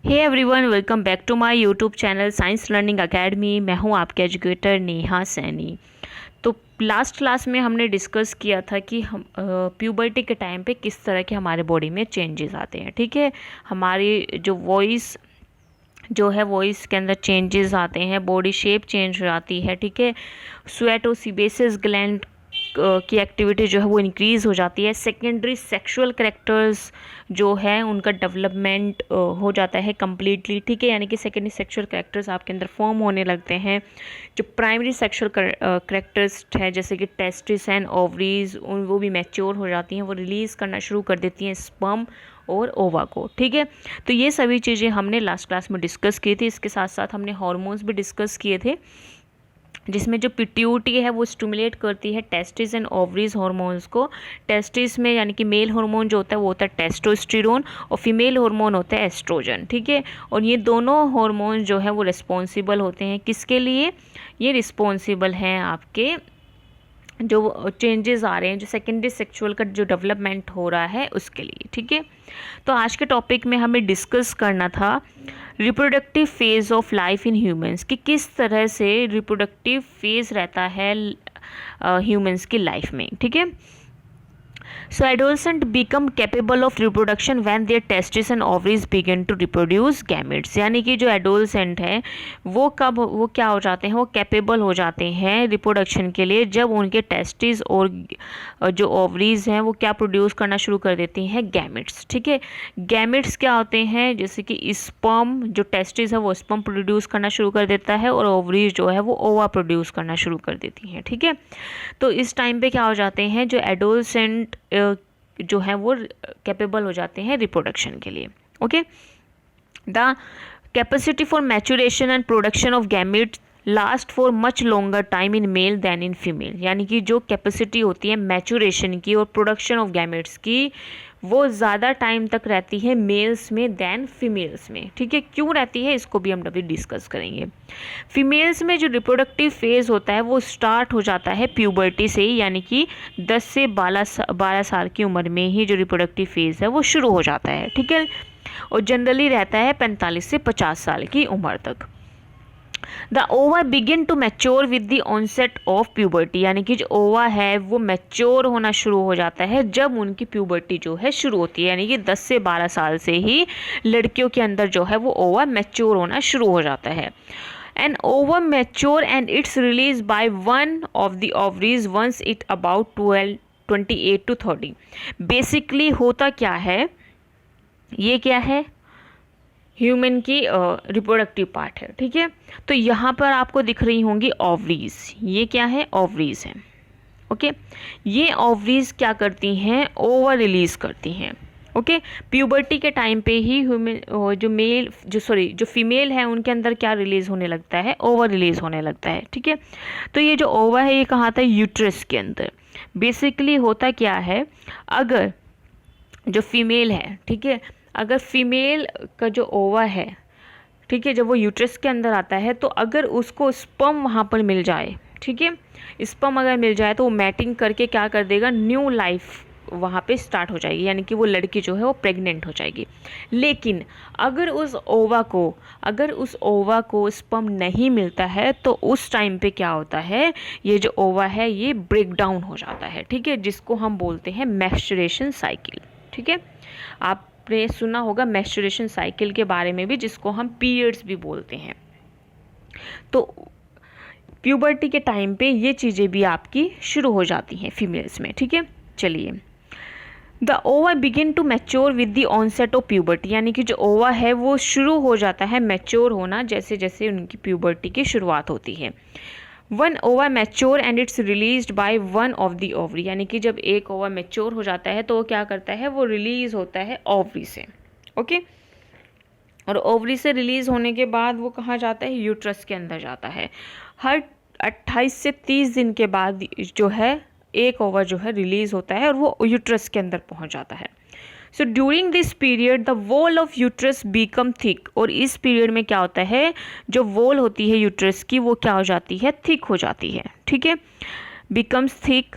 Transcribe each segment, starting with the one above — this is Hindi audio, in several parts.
Hey everyone, welcome back to my YouTube channel science learning academy. मैं हूं आपके एजुकेटर नेहा सैनी। तो लास्ट क्लास में हमने डिस्कस किया था कि हम प्यूबर्टी के टाइम पे किस तरह के हमारे बॉडी में चेंजेस आते हैं। ठीक है, हमारी जो वॉइस है वॉइस के अंदर चेंजेस आते हैं, बॉडी शेप चेंज हो जाती है। ठीक है, स्वेट और सीबेसिस ग्लैंड की एक्टिविटी जो है वो इंक्रीज़ हो जाती है। सेकेंडरी सेक्सुअल करेक्टर्स जो है उनका डेवलपमेंट हो जाता है कम्प्लीटली। ठीक है, यानी कि सेकेंडरी सेक्सुअल करेक्टर्स आपके अंदर फॉर्म होने लगते हैं। जो प्राइमरी सेक्सुअल करेक्टर्स है जैसे कि टेस्टिस एंड ओवरीज वो भी मैच्योर हो जाती हैं, वो रिलीज़ करना शुरू कर देती हैं स्पर्म और ओवा को। ठीक है, तो ये सभी चीज़ें हमने लास्ट क्लास में डिस्कस की थी। इसके साथ साथ हमने हार्मोन्स भी डिस्कस किए थे, जिसमें जो पिट्यूटी है वो स्टिमुलेट करती है टेस्टिस एंड ओवरीज हार्मोन्स को। टेस्टिस में यानी कि मेल हार्मोन जो होता है वो होता है टेस्टोस्टेरोन और फीमेल हार्मोन होता है एस्ट्रोजन। ठीक है, और ये दोनों हार्मोन जो है वो रिस्पॉन्सिबल होते हैं किसके लिए? ये रिस्पॉन्सिबल हैं आपके जो चेंजेस आ रहे हैं, जो सेकेंडरी सेक्सुअल का जो डेवलपमेंट हो रहा है उसके लिए। ठीक है, तो आज के टॉपिक में हमें डिस्कस करना था reproductive phase of life in humans, कि किस तरह से रिप्रोडक्टिव फेज रहता है ह्यूमंस की लाइफ में। ठीक है, so adolescent become capable of reproduction when their testes and ovaries begin to reproduce gametes। यानी कि जो एडोलसेंट है वो क्या हो जाते हैं, वो कैपेबल हो जाते हैं रिप्रोडक्शन के लिए जब उनके टेस्टिस और जो ओवरीज हैं वो क्या प्रोड्यूस करना शुरू कर देती हैं? गैमेट्स। ठीक है, गैमेट्स क्या होते हैं? जैसे कि स्पर्म, जो टेस्टिस है वो स्पर्म प्रोड्यूस करना शुरू कर देता है और ओवरीज जो है वो ओवा प्रोड्यूस करना शुरू कर देती हैं। ठीक है, तो इस टाइम पे क्या हो जाते हैं, जो एडोलसेंट जो है वो कैपेबल हो जाते हैं रिप्रोडक्शन के लिए। Okay, the capacity for maturation and production of gametes last for much longer time in male than in female. यानी कि जो कैपेसिटी होती है मैच्योरेशन की और प्रोडक्शन ऑफ गैमेट्स की वो ज़्यादा टाइम तक रहती है मेल्स में देन फीमेल्स में। ठीक है, क्यों रहती है इसको भी हम अभी डिस्कस करेंगे। फीमेल्स में जो रिप्रोडक्टिव फेज़ होता है वो स्टार्ट हो जाता है प्यूबर्टी से, यानी कि 10 से 12 साल की उम्र में ही जो रिप्रोडक्टिव फेज़ है वो शुरू हो जाता है। ठीक है, और जनरली रहता है 45 से 50 साल की उम्र तक। The ova begin to mature with the onset of puberty, यानी कि जो ओवा है वो मैच्योर होना शुरू हो जाता है जब उनकी प्यूबर्टी जो है शुरू होती है। यानी कि 10 से 12 साल से ही लड़कियों के अंदर जो है वो ओवा मैच्योर होना शुरू हो जाता है। An ova mature and it's released by one of the ovaries once it about 28 to 30। Basically होता क्या है, ये क्या है, ह्यूमन की रिप्रोडक्टिव पार्ट है। ठीक है, तो यहाँ पर आपको दिख रही होंगी ओवरीज, ये क्या है, ओवरीज है। ओके, ये ओवरीज क्या करती हैं, ओवा रिलीज करती हैं। ओके, प्यूबर्टी के टाइम पे ही ह्यूमन जो फीमेल है उनके अंदर क्या रिलीज होने लगता है, ओवा रिलीज होने लगता है। ठीक है, तो ये जो ओवा है ये कहाँ था, यूट्रस के अंदर। बेसिकली होता क्या है, अगर जो फीमेल है, ठीक है, अगर फीमेल का जो ओवा है, ठीक है, जब वो यूट्रस के अंदर आता है तो अगर उसको स्पर्म वहाँ पर मिल जाए, ठीक है, स्पर्म अगर मिल जाए तो वो मैटिंग करके क्या कर देगा, न्यू लाइफ वहाँ पे स्टार्ट हो जाएगी, यानी कि वो लड़की जो है वो प्रेग्नेंट हो जाएगी। लेकिन अगर उस ओवा को स्पर्म नहीं मिलता है तो उस टाइम पे क्या होता है, ये जो ओवा है ये ब्रेक डाउन हो जाता है। ठीक है, जिसको हम बोलते हैं मैस्चुरेशन साइकिल। ठीक है, आपने सुना होगा मैस्चुरेशन साइकिल के बारे में भी, जिसको हम पीरियड्स भी बोलते हैं। तो प्यूबर्टी के टाइम पे ये चीज़ें भी आपकी शुरू हो जाती हैं फीमेल्स में। ठीक है, चलिए, the ova begin to mature with the onset of puberty, यानी कि जो ओवा है वो शुरू हो जाता है मैच्योर होना जैसे जैसे उनकी प्यूबर्टी की शुरुआत होती है। वन ओवा mature and it's released by one of the ovary, यानी कि जब एक ओवा मैच्योर हो जाता है तो वो क्या करता है, वो रिलीज होता है ओवरी से। ओके, और ओवरी से रिलीज होने के बाद वो कहाँ जाता है, यूट्रस के अंदर जाता है। हर 28 से 30 दिन के बाद जो है एक ओवा जो है रिलीज होता है और वो यूट्रस के अंदर पहुंच जाता है। So during this period the wall of uterus become thick, और इस पीरियड में क्या होता है, जो वॉल होती है यूट्रस की वो क्या हो जाती है, थिक हो जाती है। ठीक है, becomes thick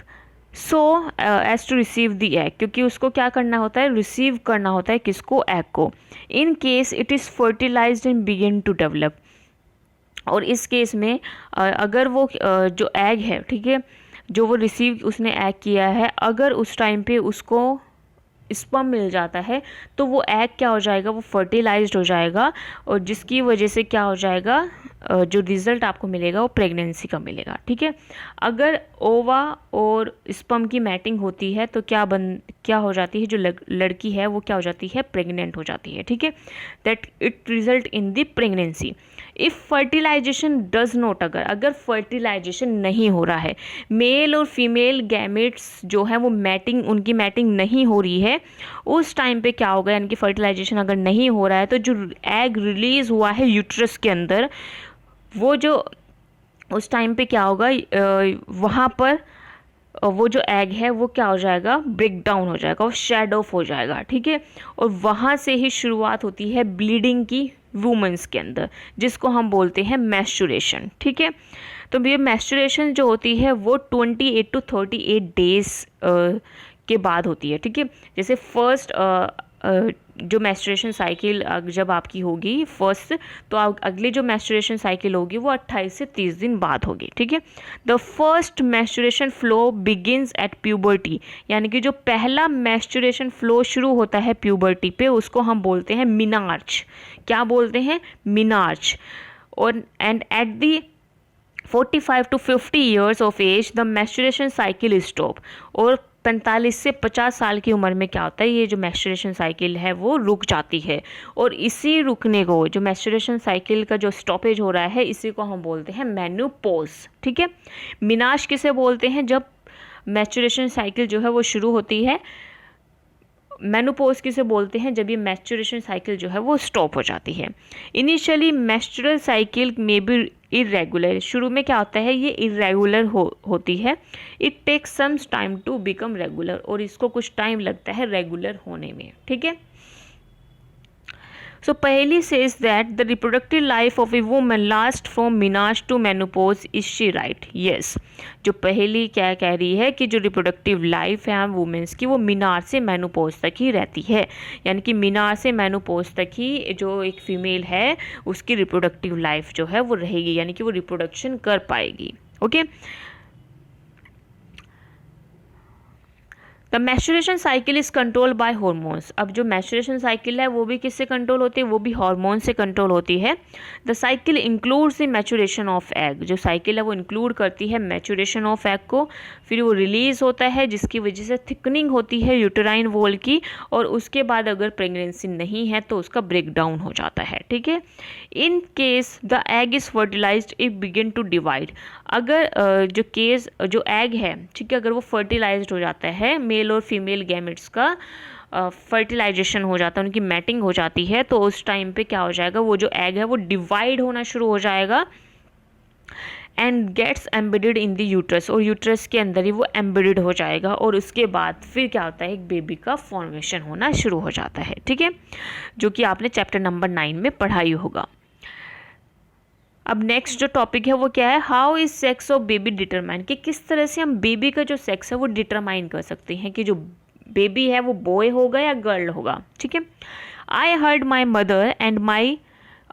so as to receive the egg, क्योंकि उसको क्या करना होता है, रिसीव करना होता है किसको, एग को। In case it is fertilized and begin to develop, और इस केस में अगर वो जो एग है, ठीक है, जो वो रिसीव उसने एग किया है, अगर उस टाइम पे उसको स्पर्म मिल जाता है तो वो एग क्या हो जाएगा, वो फर्टिलाइज्ड हो जाएगा, और जिसकी वजह से क्या हो जाएगा, जो रिज़ल्ट आपको मिलेगा वो प्रेगनेंसी का मिलेगा, ठीक है। अगर ओवा और स्पर्म की मैटिंग होती है तो क्या हो जाती है, जो लड़की है वो क्या हो जाती है, प्रेग्नेंट हो जाती है, ठीक है। That it result in the pregnancy. If fertilization does not, अगर फर्टिलाइजेशन नहीं हो रहा है, मेल और फीमेल गैमेट्स जो है वो उनकी मैटिंग नहीं हो रही है, उस टाइम पे क्या होगा, यानी कि फर्टिलाइजेशन अगर नहीं हो रहा है तो जो एग रिलीज हुआ है यूट्रस के अंदर, वो जो उस टाइम पे क्या होगा, वहाँ पर वो जो एग है वो क्या हो जाएगा, ब्रेक डाउन हो जाएगा, वो शेड ऑफ हो जाएगा, ठीक है। और वहाँ से ही शुरुआत होती है ब्लीडिंग की वुमेन्स के अंदर, जिसको हम बोलते हैं मैस्चुरेशन, ठीक है। तो ये मैस्चुरेशन जो होती है वो 28 to 38 डेज के बाद होती है, ठीक है। जैसे फर्स्ट जो मैस्चुरेशन साइकिल जब आपकी होगी फर्स्ट, तो अगली जो मैस्चुरेशन साइकिल होगी वो 28 से 30 दिन बाद होगी, ठीक है। The first menstruation flow begins at puberty, यानी कि जो पहला मैस्चुरेशन फ्लो शुरू होता है प्यूबर्टी पे, उसको हम बोलते हैं मिनार्च। क्या बोलते हैं, मिनार्च। और and at the 45 to 50 years of age the menstruation cycle is stop, और 45 से 50 साल की उम्र में क्या होता है, ये जो मैस्चुरेशन साइकिल है वो रुक जाती है। और इसी रुकने को, जो मैस्चुरेशन साइकिल का जो स्टॉपेज हो रहा है, इसी को हम बोलते हैं मेनोपॉज, ठीक है। मिनाश किसे बोलते हैं, जब मैस्चुरेशन साइकिल जो है वो शुरू होती है। मेनोपॉज किसे बोलते हैं, जब ये मैस्चुरेशन साइकिल जो है वो स्टॉप हो जाती है। इनिशियली मैस्चुरल साइकिल में भी इरेगुलर, शुरू में क्या होता है, ये इरेगुलर होती है। It takes some time to become regular, और इसको कुछ टाइम लगता है रेगुलर होने में, ठीक है। So Paheli says that the reproductive life of a woman lasts from menarche to menopause. Is she right? Yes. जो पहली क्या कह रही है कि जो रिप्रोडक्टिव लाइफ है वुमेन्स की, वो मीनार से मेनोपॉज तक ही रहती है, यानी कि मीनार से मेनोपॉज तक ही जो एक फीमेल है उसकी रिप्रोडक्टिव लाइफ जो है वो रहेगी, यानी कि वो रिप्रोडक्शन कर पाएगी, okay. The menstruation cycle is control by hormones. अब जो मैस्चुरेशन साइकिल है वो भी किससे कंट्रोल होती है, वो भी हार्मोन से कंट्रोल होती है। The cycle includes the maturation of egg, जो साइकिल है वो इंक्लूड करती है मैचुरेशन ऑफ एग को, फिर वो रिलीज होता है जिसकी वजह से थिकनिंग होती है यूटेराइन वॉल की, और उसके बाद अगर प्रेगनेंसी नहीं है तो उसका ब्रेक डाउन हो जाता है, ठीक है। In case the egg is fertilized it begin to divide, अगर जो एग है, ठीक है, अगर वो फर्टिलाइज्ड हो जाता है, मेल और फीमेल गैमेट्स का फर्टिलाइजेशन हो जाता है, उनकी मैटिंग हो जाती है, तो उस टाइम पे क्या हो जाएगा, वो जो एग है वो डिवाइड होना शुरू हो जाएगा and gets embedded in the uterus, और यूट्रस के अंदर ही वो एम्बेडेड हो जाएगा, और उसके बाद फिर क्या होता है, एक बेबी का फॉर्मेशन होना शुरू हो जाता है, ठीक है, जो कि आपने चैप्टर नंबर 9 में पढ़ाई होगा। अब नेक्स्ट जो टॉपिक है वो क्या है, how is sex of baby determine, कि किस तरह से हम बेबी का जो सेक्स है वो डिटरमाइन कर सकते हैं कि जो बेबी है वो बॉय होगा या गर्ल होगा, ठीक है। I heard my mother and my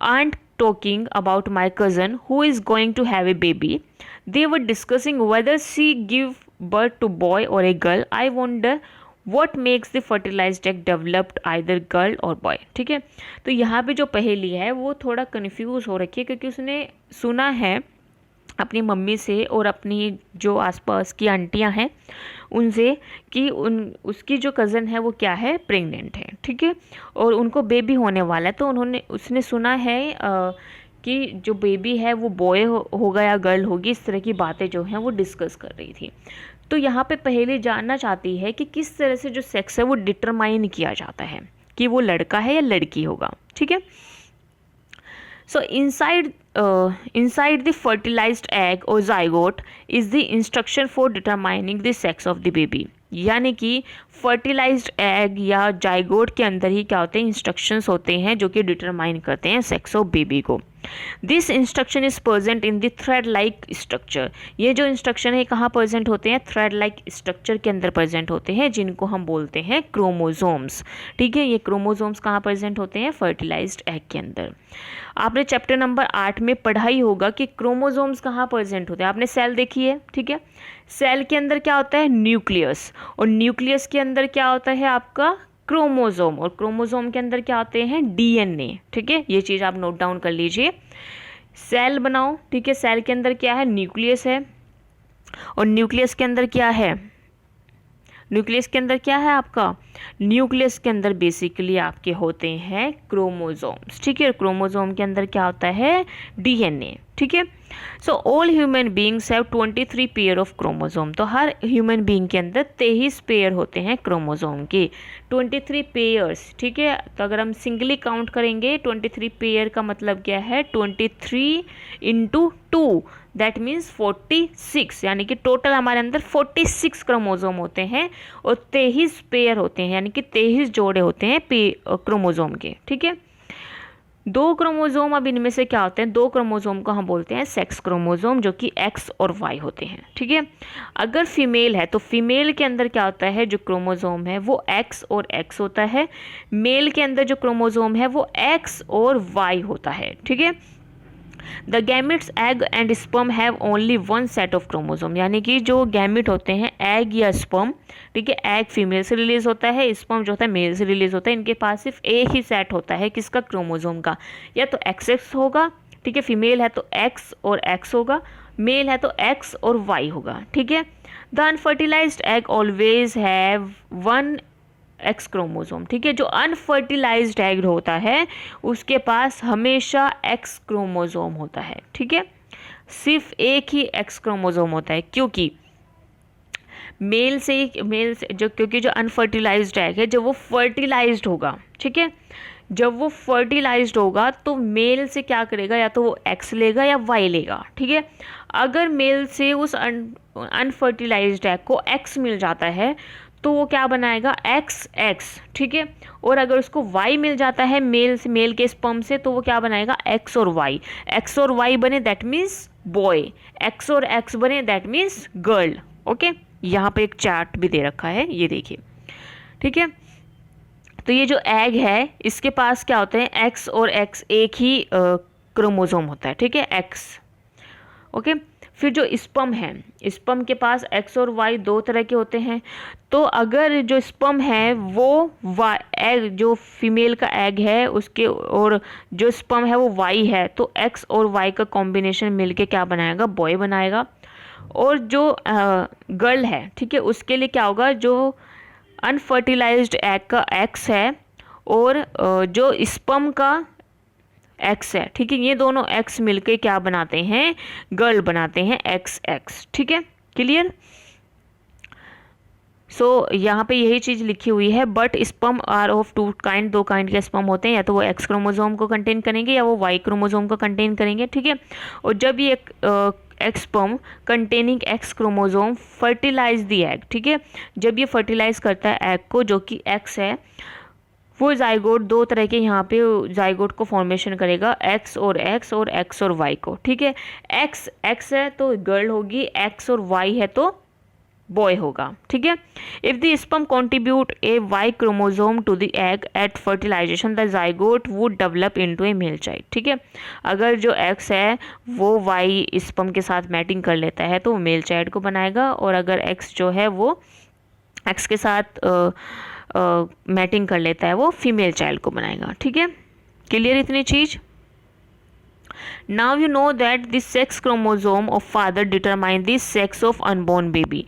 aunt talking about my cousin who is going to have a baby, they were discussing whether she give birth to boy or a girl, I wonder what makes the fertilised egg developed either girl or boy, ठीक है। तो यहाँ पे जो पहेली है वो थोड़ा कन्फ्यूज़ हो रखी है, क्योंकि उसने सुना है अपनी मम्मी से और अपनी जो आसपास की आंटियाँ हैं उनसे कि उसकी जो कज़न है वो क्या है, प्रेग्नेंट है, ठीक है, और उनको बेबी होने वाला है। तो उसने सुना है कि जो बेबी है वो बॉय होगा या गर्ल होगी, इस तरह की बातें जो हैं वो डिस्कस कर रही थी। तो यहाँ पे पहले जानना चाहती है कि किस तरह से जो सेक्स है वो डिटरमाइन किया जाता है कि वो लड़का है या लड़की होगा, ठीक है। So inside the fertilised egg or zygote is the instruction for determining the sex of the baby, यानी कि फर्टिलाइज्ड एग या जाइगोट के अंदर ही क्या होते हैं, इंस्ट्रक्शंस होते हैं जो कि डिटरमाइन करते हैं सेक्स ऑफ बेबी को। This instruction is present in the thread like structure. ये जो इंस्ट्रक्शन है कहाँ प्रेजेंट होते हैं? थ्रेड लाइक स्ट्रक्चर के अंदर प्रेजेंट होते हैं, जिनको हम बोलते हैं क्रोमोसोम्स। ठीक है, ये क्रोमोसोम्स कहाँ प्रेजेंट होते हैं? फर्टिलाइज्ड एग के अंदर। आपने चैप्टर नंबर 8 में पढ़ा ही होगा कि क्रोमोसोम्स कहाँ प्रेजेंट होते हैं। आपने सेल देखी है, ठीक है। सेल के अंदर क्या होता है? न्यूक्लियस, और न्यूक्लियस के अंदर क्या होता है आपका? क्रोमोसोम, और क्रोमोसोम के अंदर क्या होते हैं? डीएनए। ठीक है, ये चीज़ आप नोट डाउन कर लीजिए। सेल बनाओ, ठीक है। सेल के अंदर क्या है? न्यूक्लियस है, और न्यूक्लियस के अंदर क्या है? न्यूक्लियस के अंदर क्या है आपका? न्यूक्लियस के अंदर बेसिकली आपके होते हैं क्रोमोसोम्स। ठीक है, क्रोमोसोम के अंदर क्या होता है? डीएनए। ठीक है। So all human beings have 23 pair of chromosome. तो हर ह्यूमन बींग के अंदर 23 पेयर होते हैं क्रोमोसोम के, 23 पेयर्स। ठीक है, तो अगर हम सिंगली काउंट करेंगे 23 पेयर का मतलब क्या है? 23 इंटू 2 दैट मीन्स 46, यानी कि टोटल हमारे अंदर 46 क्रोमोसोम होते हैं, और 23 पेयर होते हैं, यानी कि 23 जोड़े होते हैं क्रोमोसोम के। ठीक है, 2 क्रोमोसोम, अब इनमें से क्या होते हैं? 2 क्रोमोसोम को हम बोलते हैं सेक्स क्रोमोसोम, जो कि एक्स और वाई होते हैं। ठीक है, अगर फीमेल है तो फीमेल के अंदर क्या होता है? जो क्रोमोसोम है वो एक्स और एक्स होता है। मेल के अंदर जो क्रोमोसोम है वो एक्स और वाई होता है। ठीक है, the gametes egg and sperm have only one set of chromosome, यानी कि जो गैमिट होते हैं एग या स्पर्म, ठीक है, एग फीमेल से रिलीज होता है, स्पर्म जो होता है मेल से रिलीज होता है, इनके पास सिर्फ एक ही सेट होता है किसका? क्रोमोसोम का। या तो एक्स एक्स होगा, ठीक है, फीमेल है तो एक्स और एक्स होगा, मेल है तो एक्स और वाई होगा। ठीक है, the unfertilised egg always have one x chromosome. ठीक है, जो अनफर्टिलाइज्ड एग होता है उसके पास हमेशा एक्स क्रोमोसोम होता है। ठीक है, सिर्फ एक ही एक्स क्रोमोसोम होता है, क्योंकि मेल से जो, क्योंकि जो अनफर्टिलाइज्ड एग है जब वो फर्टिलाइज्ड होगा, ठीक है, जब वो फर्टिलाइज्ड होगा तो मेल से क्या करेगा? या तो वो एक्स लेगा या वाई लेगा। ठीक है, अगर मेल से उस अनफर्टिलाइज्ड एग को एक्स मिल जाता है तो वो क्या बनाएगा? X x. ठीक है, और अगर उसको वाई मिल जाता है मेल से, मेल के स्पर्म से, तो वो क्या बनाएगा? एक्स और वाई। एक्स और वाई बने दैट मीन्स बॉय, एक्स और एक्स बने दैट मीन्स गर्ल। ओके, यहाँ पे एक चार्ट भी दे रखा है, ये देखिए। ठीक है, तो ये जो एग है इसके पास क्या होते हैं? एक्स और एक्स, एक ही क्रोमोसोम होता है। ठीक है, एक्स। ओके, फिर जो स्पर्म है, स्पर्म के पास एक्स और वाई 2 तरह के होते हैं। तो अगर जो स्पर्म है वो एग, जो फीमेल का एग है उसके, और जो स्पर्म है वो वाई है, तो एक्स और वाई का कॉम्बिनेशन मिलके क्या बनाएगा? बॉय बनाएगा। और जो गर्ल है, ठीक है, उसके लिए क्या होगा? जो अनफर्टिलाइज्ड एग का एक्स है और जो स्पर्म का एक्स है, ठीक है, ये दोनों एक्स मिलके क्या बनाते हैं? गर्ल बनाते हैं, एक्स एक्स। ठीक है, क्लियर? सो यहाँ पे यही चीज़ लिखी हुई है, but sperm are of 2 kind, 2 kind के स्पर्म होते हैं, या तो वो एक्स क्रोमोसोम को कंटेन करेंगे या वो वाई क्रोमोसोम को कंटेन करेंगे। ठीक है, और जब ये X sperm containing X chromosome fertilize the egg, ठीक है, जब ये फर्टिलाइज करता है एग को जो कि एक्स है, वो जाइगोट 2 तरह के यहाँ पे जाइगोट को फॉर्मेशन करेगा, एक्स और एक्स और एक्स और वाई को। ठीक है, एक्स एक्स है तो गर्ल होगी, एक्स और वाई है तो बॉय होगा। ठीक है, if the sperm contribute a Y chromosome to the egg at fertilization the zygote would develop into a male child. ठीक है, अगर जो एक्स है वो वाई स्पर्म के साथ मैटिंग कर लेता है तो वो मेल चाइल्ड को बनाएगा, और अगर एक्स जो है वो एक्स के साथ मैटिंग कर लेता है वो फीमेल चाइल्ड को बनाएगा। ठीक है, क्लियर इतनी चीज? Now you know that the sex chromosome of father determine the sex of unborn baby.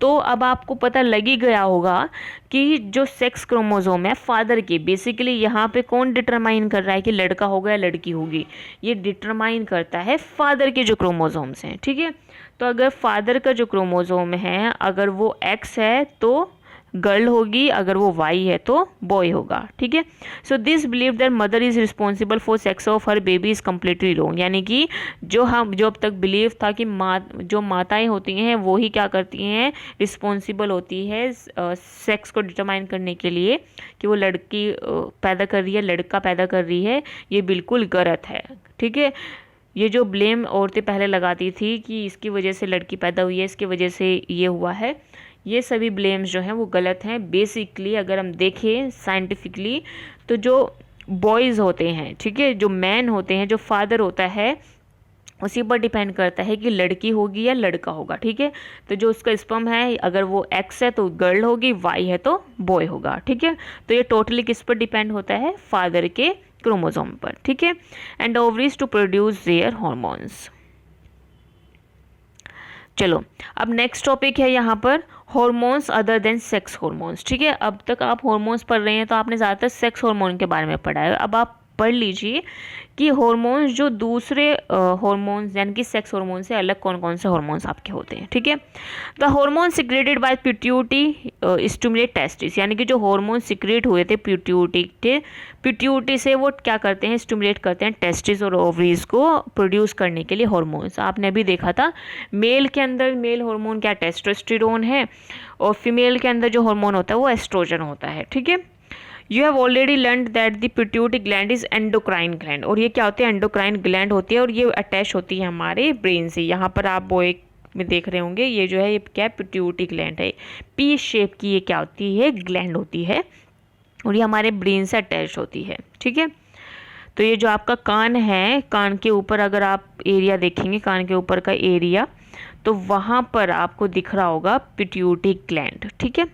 तो अब आपको पता लग ही गया होगा कि जो सेक्स क्रोमोसोम है फादर के, बेसिकली यहाँ पे कौन डिटरमाइन कर रहा है कि लड़का होगा या लड़की होगी? ये डिटरमाइन करता है फादर के जो क्रोमोसोम्स हैं। ठीक है, तो अगर फादर का जो क्रोमोसोम है अगर वो एक्स है तो गर्ल होगी, अगर वो वाई है तो बॉय होगा, ठीक है। So this believe that mother is responsible for sex of her baby is completely wrong, यानी कि जो अब तक बिलीव था कि जो माताएं होती हैं वो ही क्या करती हैं, रिस्पॉन्सिबल होती है सेक्स को डिटरमाइन करने के लिए कि वो लड़की पैदा कर रही है, लड़का पैदा कर रही है, ये बिल्कुल गलत है, ठीक है। ये जो ब्लेम औरतें पहले लगाती थी कि इसकी वजह से लड़की पैदा हुई है, इसकी वजह से ये हुआ है, ये सभी ब्लेम्स जो हैं वो गलत हैं। बेसिकली अगर हम देखें साइंटिफिकली तो जो बॉयज़ होते हैं, ठीक है, जो मैन होते हैं, जो फादर होता है, उसी पर डिपेंड करता है कि लड़की होगी या लड़का होगा, ठीक है। तो जो उसका स्पर्म है, अगर वो एक्स है तो गर्ल होगी, वाई है तो बॉय होगा, ठीक है। तो ये टोटली किस पर डिपेंड होता है, फादर के क्रोमोसोम पर, ठीक है। And ovaries to produce their hormones. चलो अब नेक्स्ट टॉपिक है यहाँ पर hormones other than sex hormones, ठीक है। अब तक आप हॉर्मोन्स पढ़ रहे हैं तो आपने ज़्यादातर सेक्स हार्मोन के बारे में पढ़ा है। अब आप पढ़ लीजिए कि हॉर्मोन्स जो दूसरे हॉर्मोन्स यानी कि सेक्स हार्मोन से अलग कौन कौन से हॉर्मोन्स आपके होते हैं, ठीक है। The hormone secreted by pituitary stimulate testis, यानी कि जो हॉर्मोन सिक्रेट हुए थे पिट्यूटी से, वो क्या करते हैं, स्टिमुलेट करते हैं टेस्टिस और ओवरीज को प्रोड्यूस करने के लिए हॉर्मोन्स। आपने अभी देखा था मेल के अंदर मेल हार्मोन क्या टेस्टोस्टेरोन है, और फीमेल के अंदर जो हार्मोन होता है वो एस्ट्रोजन होता है, ठीक है। You have already learn that the pituitary gland is endocrine gland, और ये क्या होती है, एंडोक्राइन ग्लैंड होती है और ये अटैच होती है हमारे ब्रेन से। यहाँ पर आप वो एक में देख रहे होंगे, ये जो है ये क्या है, पिट्यूटरी ग्लैंड है, पी शेप की ये क्या होती है, ग्लैंड होती है, और ये हमारे ब्रेन से अटैच होती है, ठीक है। तो ये जो आपका कान है, कान के ऊपर अगर आप एरिया देखेंगे, कान के ऊपर का एरिया, तो वहाँ पर आपको दिख रहा होगा पिट्यूटरी ग्लैंड, ठीक है।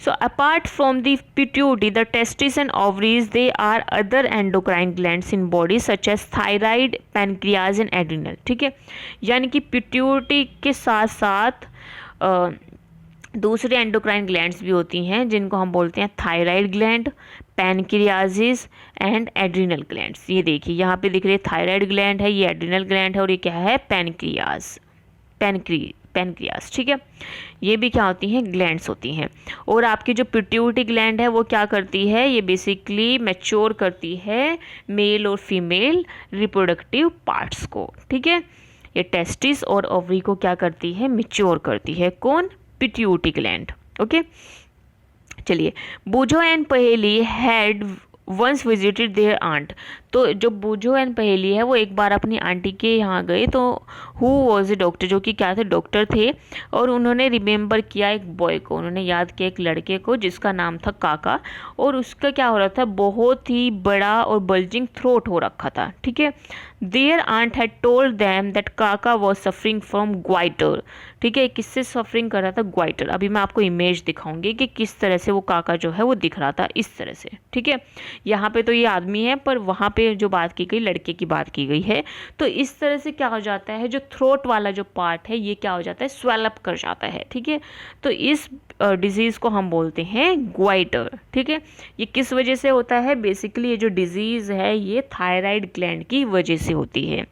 So apart from the pituitary, the testes and ovaries, they are other endocrine glands in body such as thyroid, pancreas and adrenal, ठीक है। यानी कि पिट्यूटरी के साथ साथ दूसरे एंडोक्राइन ग्लैंड्स भी होती हैं जिनको हम बोलते हैं thyroid gland, pancreas and adrenal glands. ये देखिए यहाँ पे दिख रही है थायराइड ग्लैंड है, ये एड्रिनल ग्लैंड है, और ये क्या है, पैनक्रियास, ठीक है। ये भी क्या होती हैं, ग्लैंड्स होती हैं। और आपकी जो पिट्यूटरी ग्लैंड है वो क्या करती है, ये बेसिकली मैच्योर करती है मेल और फीमेल रिप्रोडक्टिव पार्ट्स को, ठीक है। ये टेस्टिस और ओवरी को क्या करती है, मैच्योर करती है, कौन, पिट्यूटरी ग्लैंड, ओके। चलिए, Boojho and Paheli had once visited their aunt, तो जो बूझो एंड पहेली है वो एक बार अपनी आंटी के यहाँ गए, तो हु वॉज ए डॉक्टर, जो कि क्या थे, डॉक्टर थे, और उन्होंने रिमेंबर किया एक बॉय को, उन्होंने याद किया एक लड़के को जिसका नाम था काका, और उसका क्या हो रहा था, बहुत ही बड़ा और बल्जिंग थ्रोट हो रखा था, ठीक है। Their aunt had told them that kaka was suffering from goitre, ठीक है। किससे सफरिंग कर रहा था, ग्वाइटर। अभी मैं आपको इमेज दिखाऊंगी कि किस तरह से वो काका जो है वो दिख रहा था, इस तरह से, ठीक है। यहाँ पे तो ये आदमी है, पर वहाँ पे जो बात की गई लड़के की बात की गई है। तो इस तरह से क्या हो जाता है, जो थ्रोट वाला जो पार्ट है ये क्या हो जाता है, स्वेलअप कर जाता है, ठीक है। तो इस डिजीज़ को हम बोलते हैं ग्वाइटर, ठीक है। ये किस वजह से होता है, बेसिकली ये जो डिजीज़ है ये थायराइड ग्लैंड की वजह से होती है।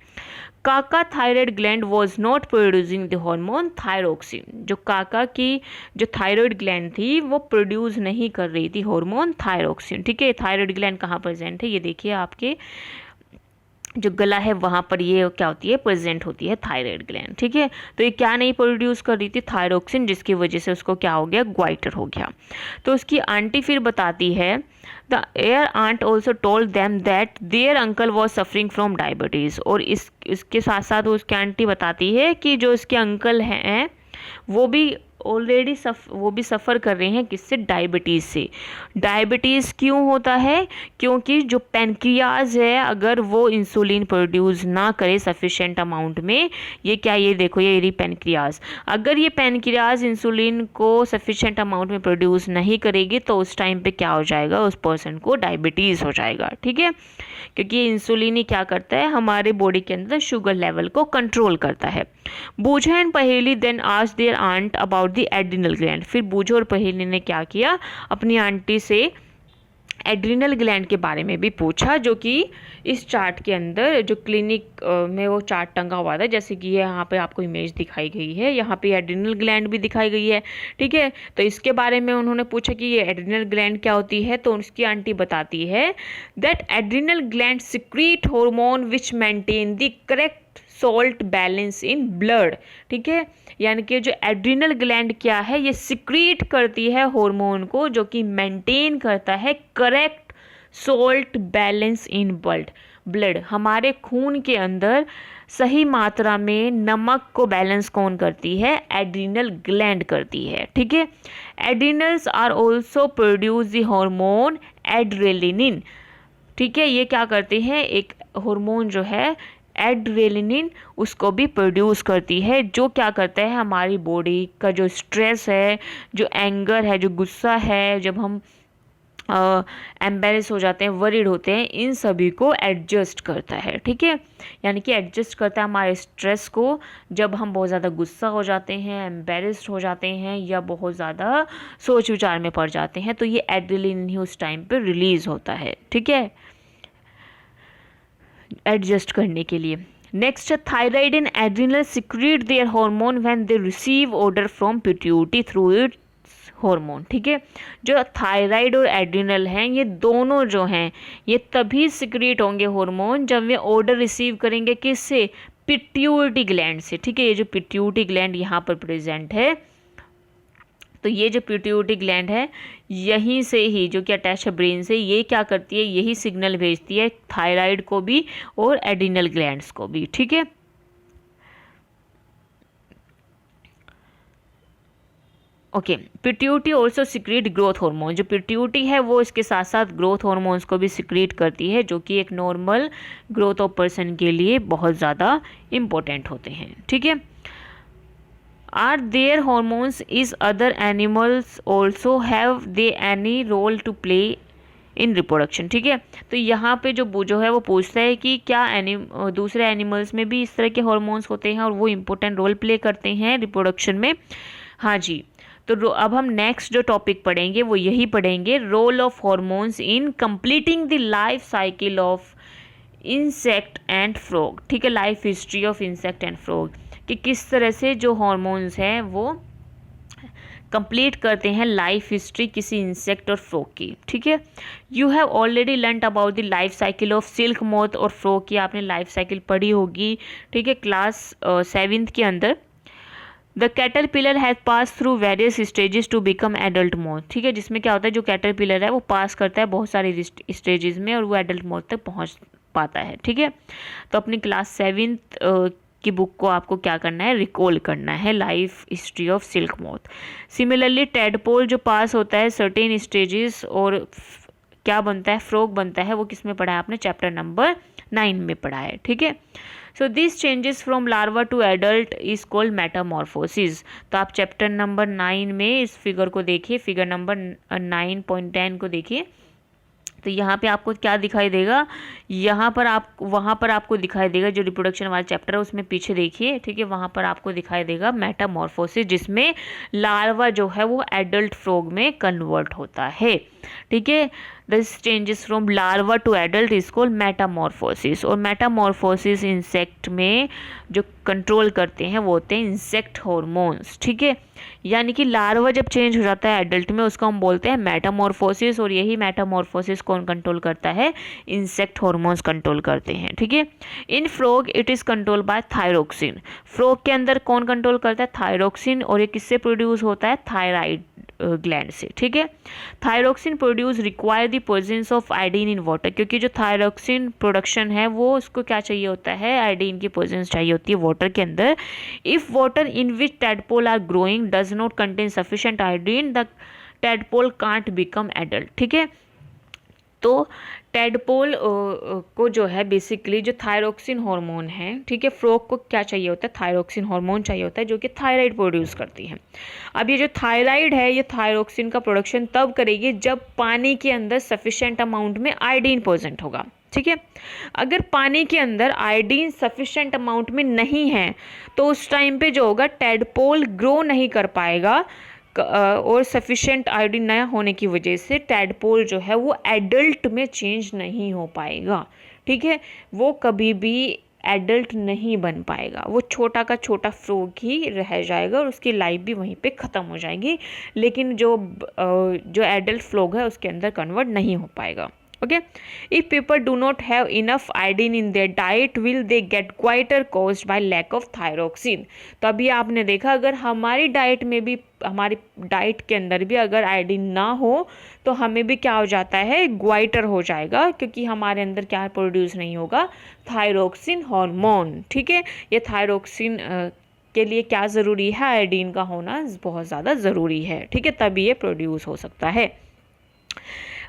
काका thyroid gland was not producing the hormone thyroxine, जो काका की जो थायराइड ग्लैंड थी वो प्रोड्यूस नहीं कर रही थी हार्मोन थायरोक्सिन, ठीक है। थायराइड ग्लैंड कहाँ प्रेजेंट है, ये देखिए आपके जो गला है वहाँ पर ये क्या होती है, प्रेजेंट होती है थायराइड ग्लैंड, ठीक है। तो ये क्या नहीं प्रोड्यूस कर रही थी, थायरोक्सिन, जिसकी वजह से उसको क्या हो गया, ग्वाइटर हो गया। तो उसकी आंटी फिर बताती है, their aunt also told them that their uncle was suffering from diabetes, और इसके साथ साथ उसकी आंटी बताती है कि जो इसके अंकल हैं वो भी ऑलरेडी वो भी सफ़र कर रहे हैं, किससे, डायबिटीज़ से। डायबिटीज़ क्यों होता है, क्योंकि जो पैनक्रियाज है अगर वो इंसुलिन प्रोड्यूस ना करे सफिशेंट अमाउंट में, ये क्या, ये देखो ये रही पैनक्रियाज, अगर ये पैनक्रियाज इंसुलिन को सफिशेंट अमाउंट में प्रोड्यूस नहीं करेगी तो उस टाइम पे क्या हो जाएगा, उस पर्सन को डायबिटीज़ हो जाएगा, ठीक है। क्योंकि ये इंसुलिन ही क्या करता है, हमारे बॉडी के अंदर शुगर लेवल को कंट्रोल करता है। Boojho and Paheli then asked their aunt about the adrenal gland, फिर बूझो और पहेली ने क्या किया, अपनी आंटी से एड्रिनल ग्लैंड के बारे में भी पूछा, जो कि इस चार्ट के अंदर जो क्लिनिक में वो चार्ट टंगा हुआ था, जैसे कि ये यहाँ पे आपको इमेज दिखाई गई है, यहाँ पे एड्रिनल ग्लैंड भी दिखाई गई है। ठीक है, तो इसके बारे में उन्होंने पूछा कि ये एड्रिनल ग्लैंड क्या होती है, तो उसकी आंटी बताती है that adrenal gland secrete hormone which maintain the correct salt balance in blood. ठीक है, यानी कि जो एड्रिनल ग्लैंड क्या है, ये सिक्रीट करती है हार्मोन को जो कि मेंटेन करता है correct salt balance in blood. हमारे खून के अंदर सही मात्रा में नमक को बैलेंस कौन करती है, एड्रिनल ग्लैंड करती है। ठीक है, adrenals are also produce the hormone adrenaline. ठीक है, ये क्या करते हैं, एक हार्मोन जो है एड्रेलिनिन उसको भी प्रोड्यूस करती है, जो क्या करता है हमारी बॉडी का जो स्ट्रेस है, जो एंगर है, जो गुस्सा है, जब हम एम्बेरस हो जाते हैं, वरीड होते हैं, इन सभी को एडजस्ट करता है। ठीक है, यानी कि एडजस्ट करता है हमारे स्ट्रेस को, जब हम बहुत ज़्यादा गुस्सा हो जाते हैं, एम्बेरस्ड हो जाते हैं या बहुत ज़्यादा सोच विचार में पड़ जाते हैं, तो ये एड्रेलिन ही उस टाइम पे रिलीज होता है। ठीक है, एडजस्ट करने के लिए। Next, thyroid and adrenal secrete their hormone when they receive order from pituitary through its hormone. ठीक है, जो थायराइड और एड्रिनल हैं, ये दोनों जो हैं ये तभी सिक्रीट होंगे हार्मोन जब वे ऑर्डर रिसीव करेंगे किससे, पिट्यूटरी ग्लैंड से। ठीक है, ये जो पिट्यूटरी ग्लैंड यहाँ पर प्रेजेंट है, तो ये जो पिट्यूटरी ग्लैंड है यहीं से ही, जो कि अटैच है ब्रेन से, ये क्या करती है, यही सिग्नल भेजती है थायराइड को भी और एड्रिनल ग्लैंड्स को भी। ठीक है, okay. Pituitary also secrete growth hormone. जो पिट्यूटरी है वो इसके साथ साथ ग्रोथ हार्मोन्स को भी सिक्रीट करती है, जो कि एक नॉर्मल ग्रोथ ऑफ पर्सन के लिए बहुत ज़्यादा इम्पोर्टेंट होते हैं। ठीक है, Are there hormones is other animals also have they any role to play in reproduction? ठीक है, तो यहाँ पे जो है वो पूछता है कि क्या दूसरे एनिमल्स में भी इस तरह के हॉर्मोन्स होते हैं और वो इम्पोर्टेंट रोल प्ले करते हैं रिप्रोडक्शन में। हाँ जी, तो अब हम नेक्स्ट जो टॉपिक पढ़ेंगे वो यही पढ़ेंगे, role of hormones in completing the life cycle of insect and frog. ठीक है, life history of insect and frog, कि किस तरह से जो हॉर्मोन्स हैं वो कंप्लीट करते हैं लाइफ हिस्ट्री किसी इंसेक्ट और फ्रॉग की। ठीक है, you have already learn about the life cycle of silk moth और फ्रॉग की आपने लाइफ साइकिल पढ़ी होगी। ठीक है, क्लास 7th के अंदर। The caterpillar has pass through various stages to become adult moth. ठीक है, जिसमें क्या होता है, जो कैटरपिलर है वो पास करता है बहुत सारी स्टेजेस में और वो एडल्ट मोथ तक पहुंच पाता है। ठीक है, तो अपनी क्लास 7th की बुक को आपको क्या करना है, रिकॉल करना है, life history of silk moth. Similarly tadpole जो पास होता है सर्टेन स्टेजेस और क्या बनता है, फ्रॉग बनता है, वो किस में पढ़ा है आपने, चैप्टर नंबर 9 में पढ़ा है। ठीक है, so this changes from larva to adult is called metamorphosis. तो आप चैप्टर नंबर 9 में इस फिगर को देखिए, फिगर नंबर 9.10 को देखिए, तो यहाँ पे आपको क्या दिखाई देगा, यहाँ पर वहाँ पर आपको दिखाई देगा जो रिप्रोडक्शन वाला चैप्टर है उसमें पीछे देखिए। ठीक है, वहाँ पर आपको दिखाई देगा मेटामॉर्फोसिस, जिसमें लार्वा जो है वो एडल्ट फ्रॉग में कन्वर्ट होता है। ठीक है, this changes from larva to adult is called metamorphosis. और मेटामॉर्फोसिस इंसेक्ट में जो कंट्रोल करते हैं वो होते हैं इंसेक्ट हॉर्मोन्स। ठीक है, यानी कि लार्वा जब चेंज हो जाता है एडल्ट में उसको हम बोलते हैं मेटामॉर्फोसिस, और यही मेटामॉर्फोसिस कौन कंट्रोल करता है, इंसेक्ट हॉर्मोन्स कंट्रोल करते हैं। ठीक है, इन frog it is control bye thyroxine. Frog के अंदर कौन कंट्रोल करता है, थायरोक्सिन, और ये किससे प्रोड्यूस होता है, थायराइड ग्लैंड से। ठीक है, thyroxine produce require the presence of iodine in water, क्योंकि जो थायरोक्सिन प्रोडक्शन है वो उसको क्या चाहिए होता है, आयोडीन की प्रेजेंस चाहिए होती है वाटर के अंदर। If water in which tadpole are growing does not contain sufficient iodine the tadpole can't become adult. ठीक है, तो टैडपोल को जो है बेसिकली जो थायरोक्सिन हार्मोन है, ठीक है, फ्रॉग को क्या चाहिए होता है, थायरोक्सिन हार्मोन चाहिए होता है जो कि थायराइड प्रोड्यूस करती है। अब ये जो थायराइड है ये थायरोक्सिन का प्रोडक्शन तब करेगी जब पानी के अंदर सफिशिएंट अमाउंट में आयोडीन प्रेजेंट होगा। ठीक है, अगर पानी के अंदर आयोडीन सफिशिएंट अमाउंट में नहीं है तो उस टाइम पे जो होगा टैडपोल ग्रो नहीं कर पाएगा, और सफिशिएंट आयोडीन न होने की वजह से टैडपोल जो है वो एडल्ट में चेंज नहीं हो पाएगा, ठीक है। वो कभी भी एडल्ट नहीं बन पाएगा, वो छोटा का छोटा फ्रॉग ही रह जाएगा और उसकी लाइफ भी वहीं पे ख़त्म हो जाएगी, लेकिन जो एडल्ट फ्रॉग है उसके अंदर कन्वर्ट नहीं हो पाएगा। Okay, if people do not have enough iodine in their diet will they get goitre caused by lack of thyroxine. तो अभी आपने देखा, अगर हमारी डाइट में भी, हमारी डाइट के अंदर भी अगर आयोडीन ना हो तो हमें भी क्या हो जाता है, ग्वाइटर हो जाएगा, क्योंकि हमारे अंदर क्या प्रोड्यूस नहीं होगा, थायरोक्सिन हार्मोन, ठीक है। ये थायरोक्सिन के लिए क्या ज़रूरी है, आयोडीन का होना बहुत ज़्यादा ज़रूरी है, ठीक है, तभी ये प्रोड्यूस हो सकता है।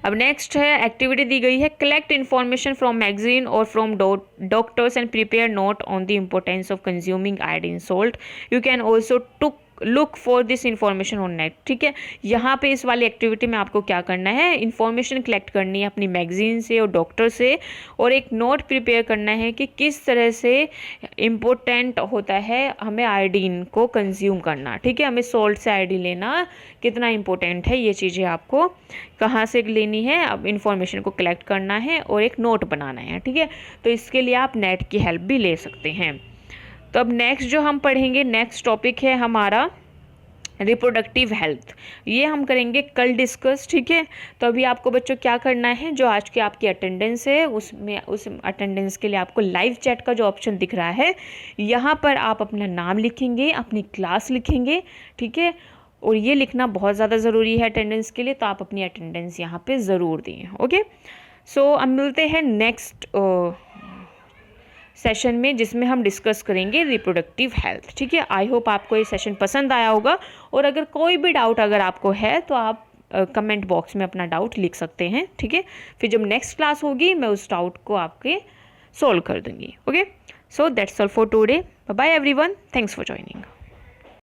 अब नेक्स्ट है एक्टिविटी दी गई है, कलेक्ट इन्फॉर्मेशन फ्रॉम मैगजीन और from doctors and prepare note on the importance of consuming iodine salt. You can also look for this information on net, ठीक है। यहाँ पे इस वाली एक्टिविटी में आपको क्या करना है, इन्फॉर्मेशन कलेक्ट करनी है अपनी मैगजीन से और डॉक्टर से, और एक नोट प्रिपेयर करना है कि किस तरह से इम्पोर्टेंट होता है हमें आयोडीन को कंज्यूम करना, ठीक है। हमें सॉल्ट से आयोडीन लेना कितना इम्पोर्टेंट है, ये चीज़ें आपको कहाँ से लेनी है, अब इन्फॉर्मेशन को कलेक्ट करना है और एक नोट बनाना है, ठीक है। तो इसके लिए आप नेट की हेल्प भी ले सकते हैं। तो अब नेक्स्ट जो हम पढ़ेंगे, नेक्स्ट टॉपिक है हमारा रिप्रोडक्टिव हेल्थ। ये हम करेंगे कल डिस्कस, ठीक है। तो अभी आपको बच्चों क्या करना है, जो आज की आपकी अटेंडेंस है उसमें, उस अटेंडेंस के लिए आपको लाइव चैट का जो ऑप्शन दिख रहा है, यहाँ पर आप अपना नाम लिखेंगे, अपनी क्लास लिखेंगे, ठीक है। और ये लिखना बहुत ज़्यादा ज़रूरी है अटेंडेंस के लिए, तो आप अपनी अटेंडेंस यहाँ पे ज़रूर दें। ओके, सो अब मिलते हैं नेक्स्ट सेशन में, जिसमें हम डिस्कस करेंगे रिप्रोडक्टिव हेल्थ, ठीक है। आई होप आपको ये सेशन पसंद आया होगा, और अगर कोई भी डाउट अगर आपको है तो आप कमेंट बॉक्स में अपना डाउट लिख सकते हैं, ठीक है। फिर जब नेक्स्ट क्लास होगी मैं उस डाउट को आपके सॉल्व कर दूंगी। Okay, so that's all for today, bye bye everyone, thanks for joining.